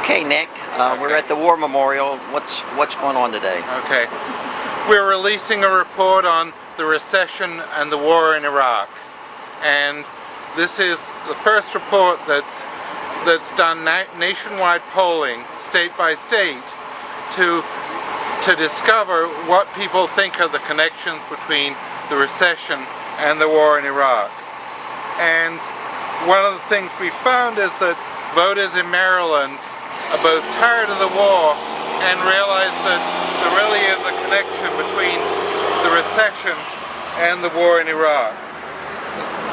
Okay, Nick, we're at the War Memorial. What's going on today? Okay. We're releasing a report on the recession and the war in Iraq. And this is the first report that's done nationwide polling, state by state, to discover what people think are the connections between the recession and the war in Iraq. And one of the things we found is that voters in Maryland are both tired of the war and realize that there really is a connection between the recession and the war in Iraq.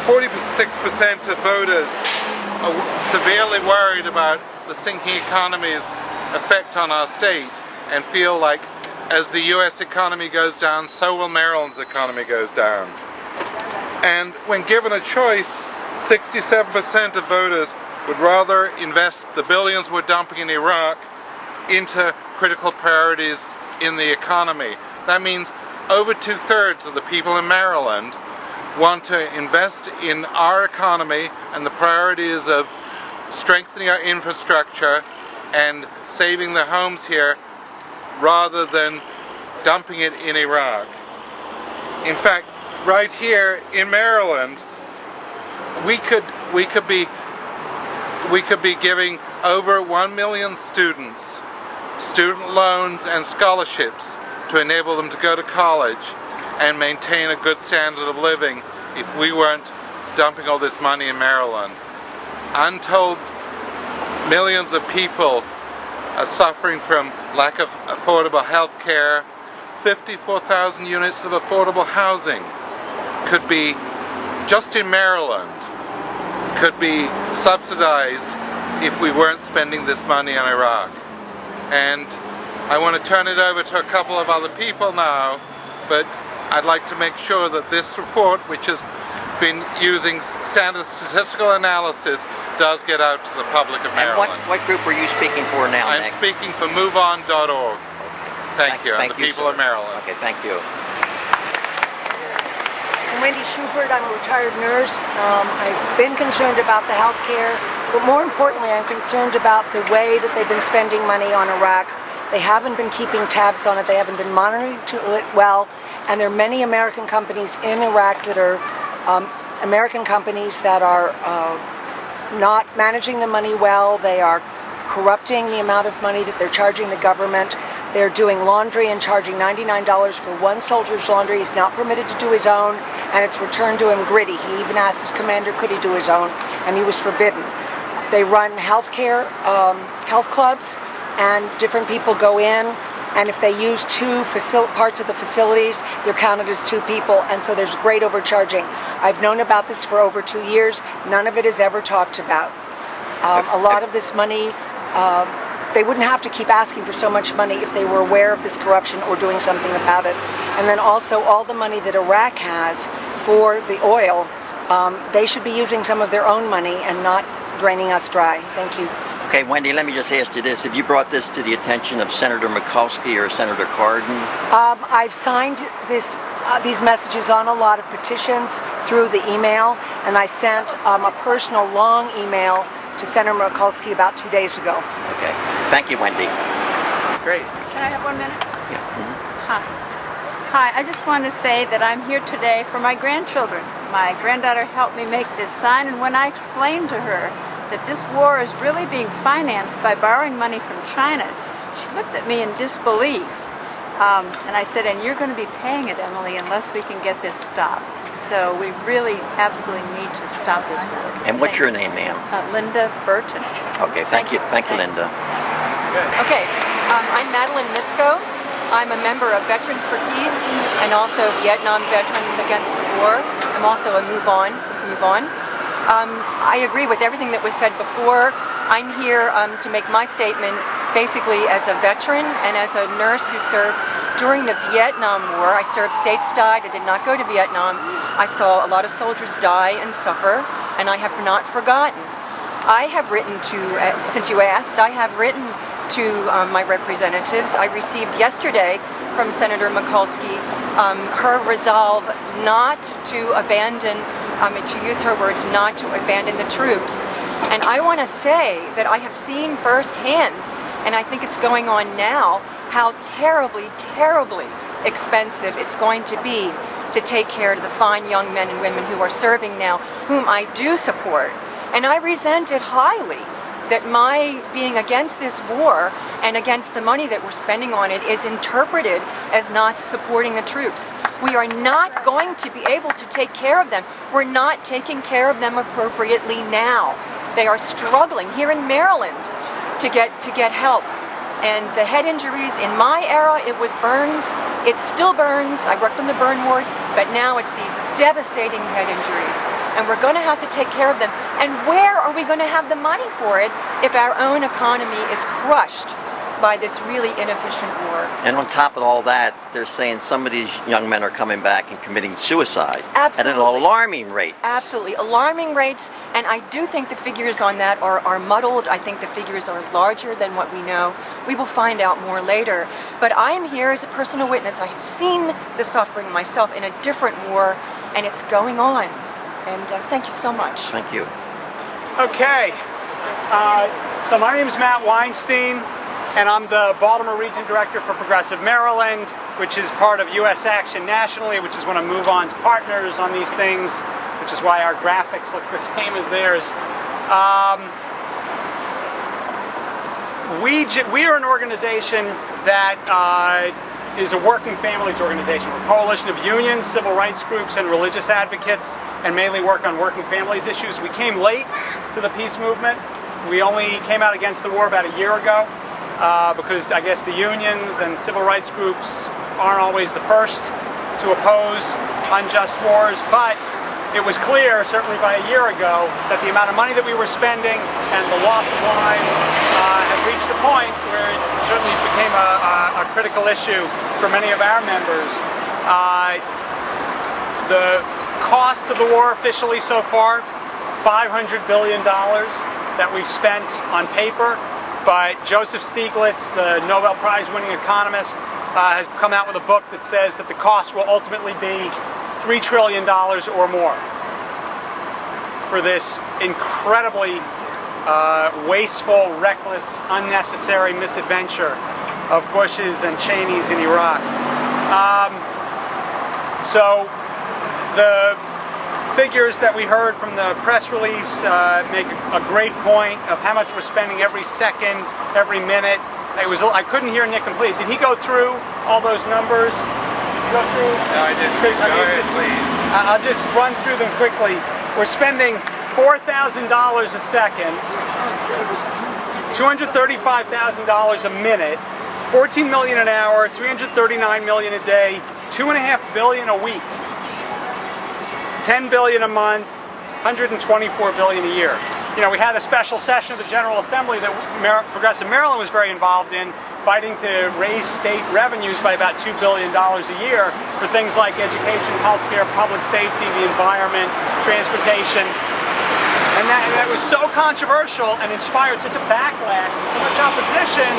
46% of voters are severely worried about the sinking economy's effect on our state and feel like as the US economy goes down, so will Maryland's economy goes down. And when given a choice, 67% of voters would rather invest the billions we're dumping in Iraq into critical priorities in the economy. That means over 2/3 of the people in Maryland want to invest in our economy and the priorities of strengthening our infrastructure and saving their homes here rather than dumping it in Iraq. In fact, right here in Maryland, we could be giving over 1 million students student loans and scholarships to enable them to go to college and maintain a good standard of living if we weren't dumping all this money in Maryland. Untold millions of people are suffering from lack of affordable health care. 54,000 units of affordable housing could be, just in Maryland, could be subsidized if we weren't spending this money on Iraq. And I want to turn it over to a couple of other people now, but I'd like to make sure that this report, which has been using standard statistical analysis, does get out to the public of Maryland. And what group are you speaking for now, I'm Nick? speaking for MoveOn.org. Thank you, and the people of Maryland. Okay, thank you. I'm Wendy Schubert. I'm a retired nurse. I've been concerned about the health care, but more importantly, I'm concerned about the way that they've been spending money on Iraq. They haven't been keeping tabs on it. They haven't been monitoring it well, and there are many American companies in Iraq that are American companies that are not managing the money well. They are corrupting the amount of money that they're charging the government. They're doing laundry and charging $99 for one soldier's laundry. He's not permitted to do his own, and it's returned to him gritty. He even asked his commander, could he do his own, and he was forbidden. They run health clubs, and different people go in, and if they use two parts of the facilities, they're counted as two people, and so there's great overcharging. I've known about this for over 2 years. None of it is ever talked about. A lot of this money, they wouldn't have to keep asking for so much money if they were aware of this corruption or doing something about it. And then also all the money that Iraq has for the oil, they should be using some of their own money and not draining us dry. Thank you. Okay, Wendy, let me just ask you this. Have you brought this to the attention of Senator Mikulski or Senator Cardin? I've signed these messages on a lot of petitions through the email, and I sent a personal long email to Senator Mikulski about 2 days ago. Okay. Thank you, Wendy. Great. Can I have 1 minute? Yeah. Mm-hmm. Hi, I just want to say that I'm here today for my grandchildren. My granddaughter helped me make this sign, and when I explained to her that this war is really being financed by borrowing money from China, she looked at me in disbelief. And I said, and you're going to be paying it, Emily, unless we can get this stopped. So we really absolutely need to stop this war. And what's your name, ma'am? Linda Burton. Okay, thank you. Thank you, Linda. Okay, I'm Madeline Misko. I'm a member of Veterans for Peace and also Vietnam Veterans Against the War. I'm also a Move On. I agree with everything that was said before. I'm here to make my statement basically as a veteran and as a nurse who served during the Vietnam War. I served stateside. I did not go to Vietnam. I saw a lot of soldiers die and suffer, and I have not forgotten. I have written to, since you asked, I have written to my representatives. I received yesterday from Senator Mikulski her resolve not to abandon, to use her words, not to abandon the troops. And I want to say that I have seen firsthand, and I think it's going on now, how terribly, terribly expensive it's going to be to take care of the fine young men and women who are serving now, whom I do support. And I resent it highly that my being against this war and against the money that we're spending on it is interpreted as not supporting the troops. We are not going to be able to take care of them. We're not taking care of them appropriately now. They are struggling here in Maryland to get help. And the head injuries in my era, it was burns. It still burns. I worked on the burn ward, but now it's these devastating head injuries. And we're going to have to take care of them. And where are we going to have the money for it if our own economy is crushed by this really inefficient war? And on top of all that, they're saying some of these young men are coming back and committing suicide Absolutely. at an alarming rate. Absolutely. Alarming rates. And I do think the figures on that are muddled. I think the figures are larger than what we know. We will find out more later. But I am here as a personal witness. I have seen the suffering myself in a different war, and it's going on. And thank you so much. Thank you. Okay, so my name is Matt Weinstein, and I'm the Baltimore Region Director for Progressive Maryland, which is part of U.S. Action nationally, which is one of Move On's partners on these things, which is why our graphics look the same as theirs. We are an organization that is a working families organization. We're a coalition of unions, civil rights groups, and religious advocates, and mainly work on working families issues. We came late to the peace movement. We only came out against the war about a year ago because I guess the unions and civil rights groups aren't always the first to oppose unjust wars, but it was clear, certainly by a year ago, that the amount of money that we were spending and the loss of lives had reached a point where it certainly became a critical issue for many of our members. The cost of the war officially so far, $500 billion that we've spent on paper, but Joseph Stiglitz, the Nobel Prize winning economist, has come out with a book that says that the cost will ultimately be $3 trillion or more for this incredibly wasteful, reckless, unnecessary misadventure of Bush's and Cheney's in Iraq. So the figures that we heard from the press release make a great point of how much we're spending every second, every minute. I couldn't hear Nick complete. Did he go through all those numbers? Go through? No, I didn't. Go ahead, please. I'll just run through them quickly. We're spending $4,000 a second, $235,000 a minute, $14 million an hour, $339 million a day, $2.5 billion a week, $10 billion a month, $124 billion a year. You know, we had a special session of the General Assembly that Progressive Maryland was very involved in, fighting to raise state revenues by about $2 billion a year for things like education, healthcare, public safety, the environment, transportation. And that was so controversial and inspired such a backlash and so much opposition,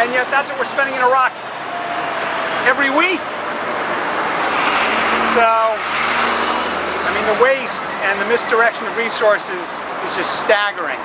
and yet that's what we're spending in Iraq every week. So, I mean, the waste and the misdirection of resources is just staggering.